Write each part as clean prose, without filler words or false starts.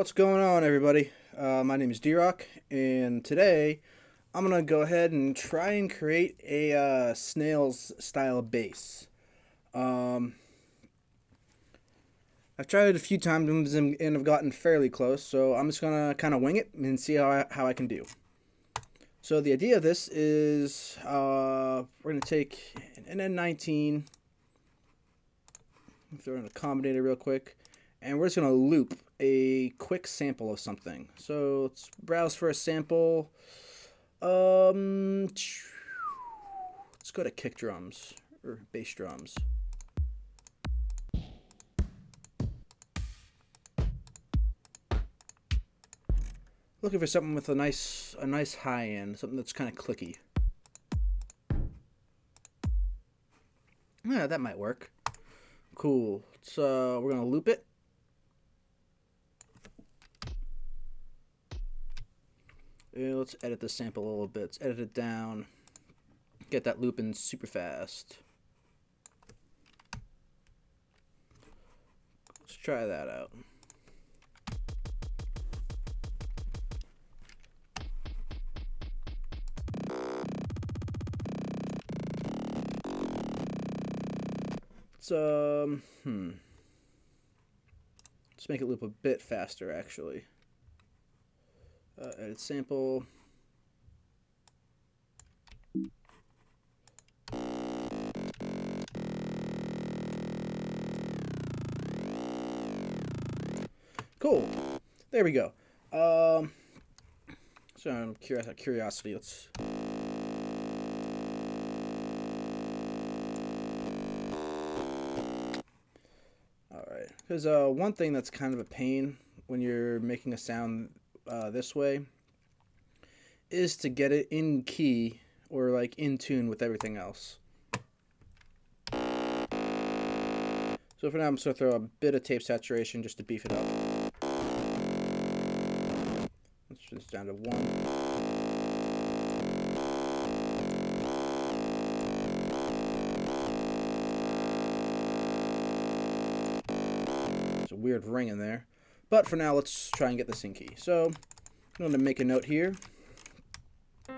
What's going on, everybody? My name is D-Rock, and today I'm gonna go ahead and try and create a Snails style bass. Um, I've tried it a few times and I've gotten fairly close, so I'm just gonna kind of wing it and see how I can do. So the idea of this is we're gonna take an N19, throw in a combinator real quick, and we're just gonna loop a quick sample of something. So let's browse for a sample. Let's go to kick drums or bass drums. Looking for something with a nice high end, something that's kind of clicky. Yeah, that might work. Cool. So we're gonna loop it. And let's edit the sample a little bit. Let's edit it down. Get that looping super fast. Let's try that out. Let's let's make it loop a bit faster, actually. Edit sample. Cool. There we go. So I'm curious. Out of curiosity, let's. All right. Because one thing that's kind of a pain when you're making a sound this way is to get it in key or like in tune with everything else. So for now, I'm just gonna throw a bit of tape saturation just to beef it up. Let's just down to 1. There's a weird ring in there. But for now, let's try and get this in key. So I'm going to make a note here. I'm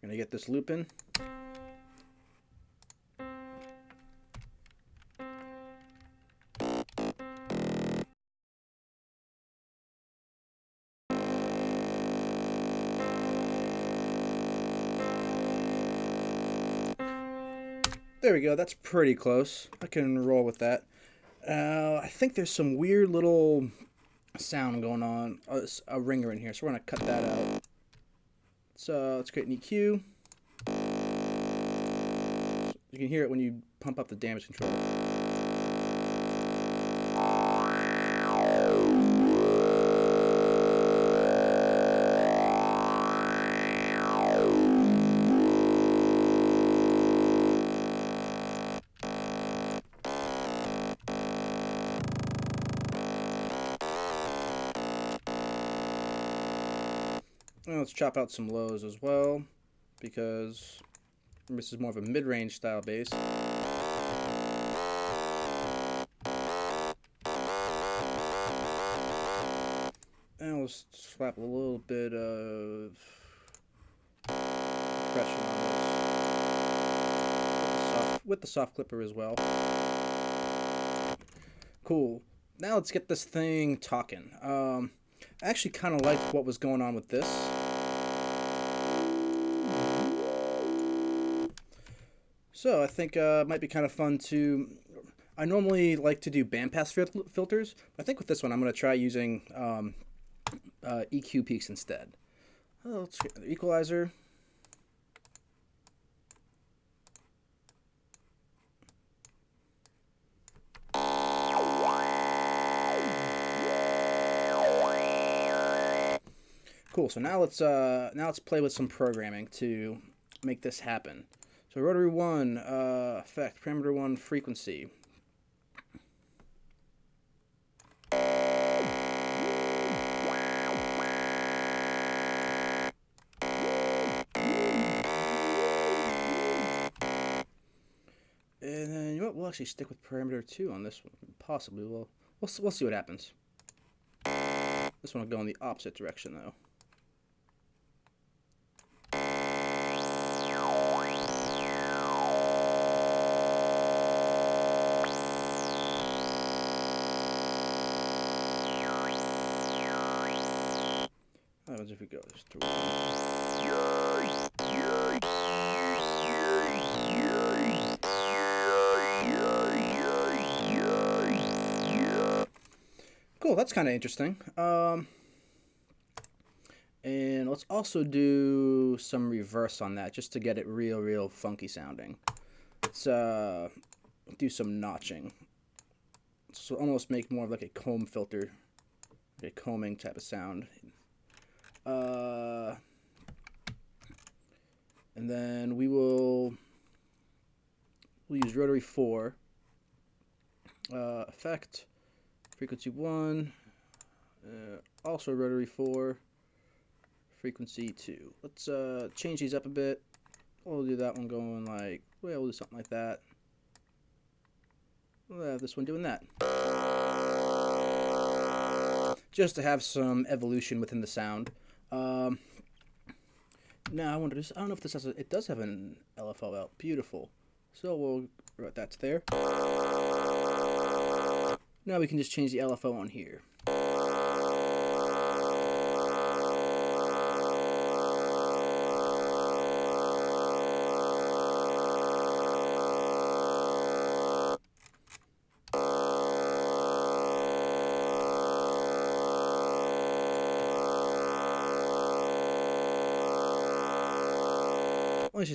going to get this looping. There we go. That's pretty close. I can roll with that. I think there's some weird little sound going on. A ringer in here, so we're going to cut that out. So let's create an EQ. You can hear it when you pump up the damage control. And let's chop out some lows as well, because this is more of a mid-range style bass. And we'll slap a little bit of compression on this with the soft clipper as well. Cool. Now let's get this thing talking. I actually kind of liked what was going on with this. So I think it might be kind of fun to. I normally like to do bandpass filters. I think with this one I'm going to try using EQ peaks instead. Let's get the equalizer. Cool. So now let's play with some programming to make this happen. So rotary 1 effect, parameter 1 frequency. And then we'll actually stick with parameter 2 on this one. Possibly. We'll see what happens. This one will go in the opposite direction, though. What happens if we go this through? Cool, that's kind of interesting. And let's also do some reverse on that, just to get it real funky sounding. Let's do some notching. So almost make more of like a comb filter, a combing type of sound. And then we'll use rotary 4, effect, frequency 1, also rotary 4, frequency 2. Let's change these up a bit. We'll do that one going like, well, we'll do something like that. We'll have this one doing that. Just to have some evolution within the sound. Now I don't know if this has it does have an LFO out. Beautiful. So we'll write that to there. Now we can just change the LFO on here.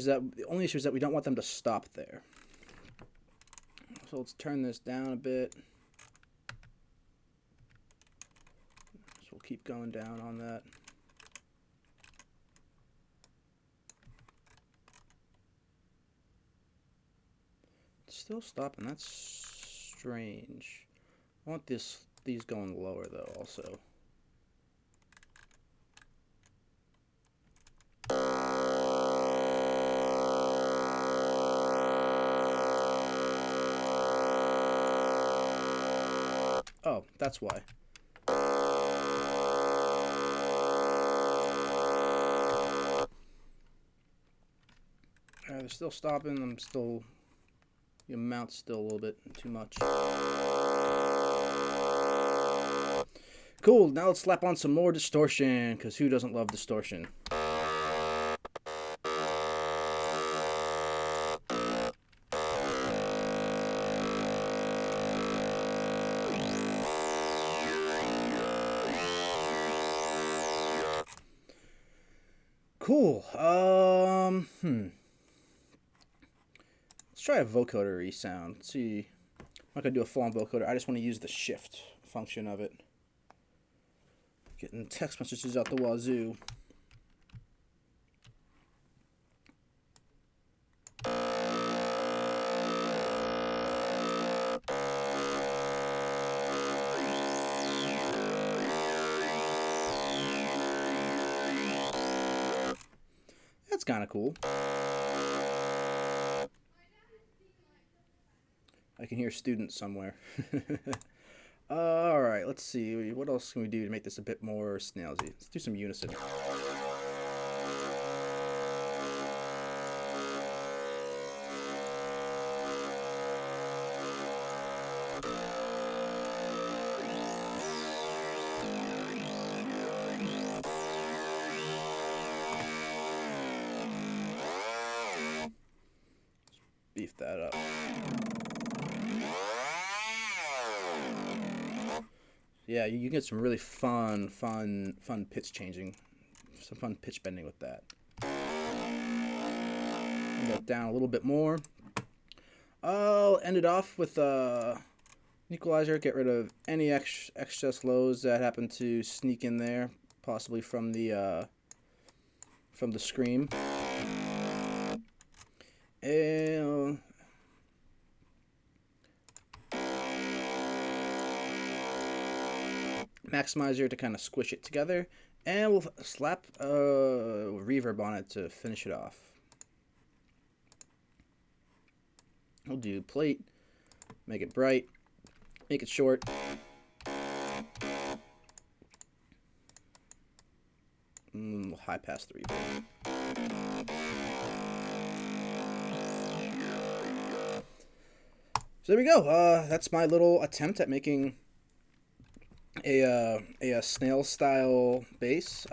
The only issue is that we don't want them to stop there. So let's turn this down a bit. So we'll keep going down on that. It's still stopping. That's strange. I want these going lower though also. Oh, that's why. They're still stopping. The amount's still a little bit too much. Cool, now let's slap on some more distortion, because who doesn't love distortion? Cool. Let's try a vocoder sound. Let's see. I'm not gonna do a full-on vocoder. I just want to use the shift function of it. Getting text messages out the wazoo. That's kind of cool. I can hear students somewhere. Alright, let's see. What else can we do to make this a bit more snailsy? Let's do some unison. Beef that up. Yeah, you get some really fun pitch changing, some fun pitch bending with that. Bring that down a little bit more. I'll end it off with equalizer. Get rid of any excess lows that happen to sneak in there, possibly from the scream. And maximizer to kind of squish it together, and we'll slap reverb on it to finish it off. We'll do plate Make it bright. Make it short. High pass the reverb. So there we go. That's my little attempt at making a snail style bass.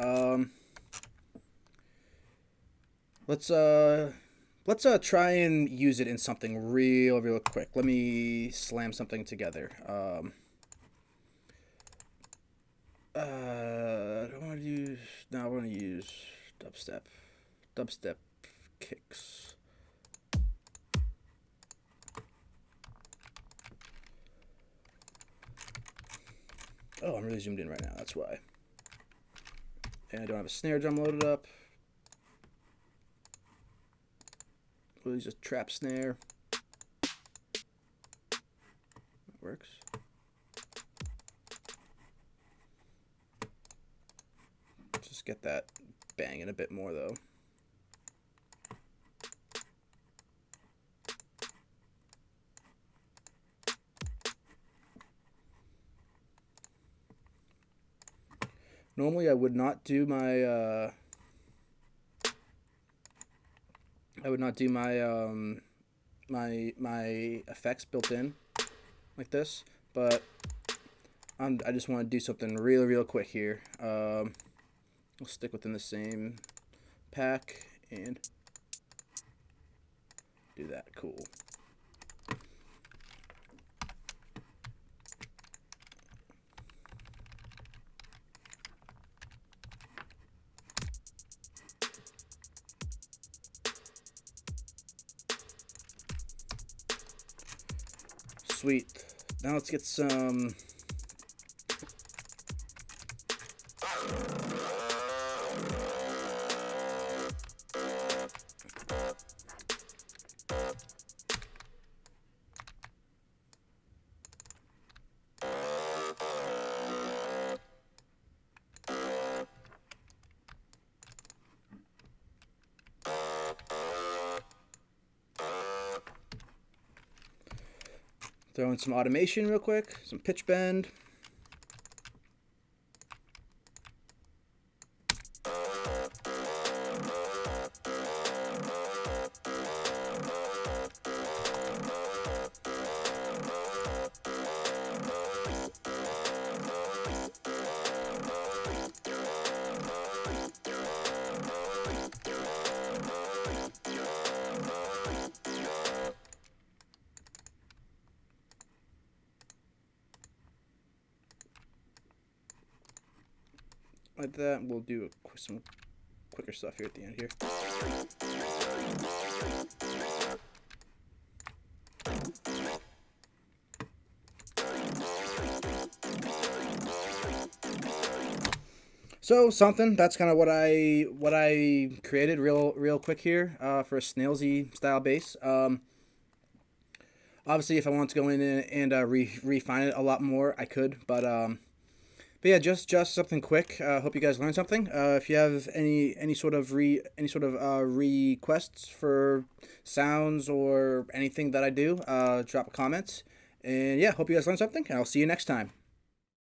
Let's try and use it in something real quick. Let me slam something together. I don't want to use. No, I want to use dubstep. Dubstep kicks. Oh, I'm really zoomed in right now. That's why. And I don't have a snare drum loaded up. We'll use a trap snare. That works. Just get that banging a bit more though. Normally I would not do my my effects built in like this, but I just want to do something real quick here. We'll stick within the same pack and do that. Cool. Sweet. Now let's get some throw in some automation real quick, some pitch bend. Like that. We'll do some quicker stuff here at the end here. So something that's kind of what I created real quick here for a Snailsy style bass. Obviously, if I wanted to go in and refine it a lot more, I could, but yeah, just something quick. Hope you guys learned something. If you have any sort of requests for sounds or anything that I do, drop a comment. And yeah, hope you guys learned something. And I'll see you next time.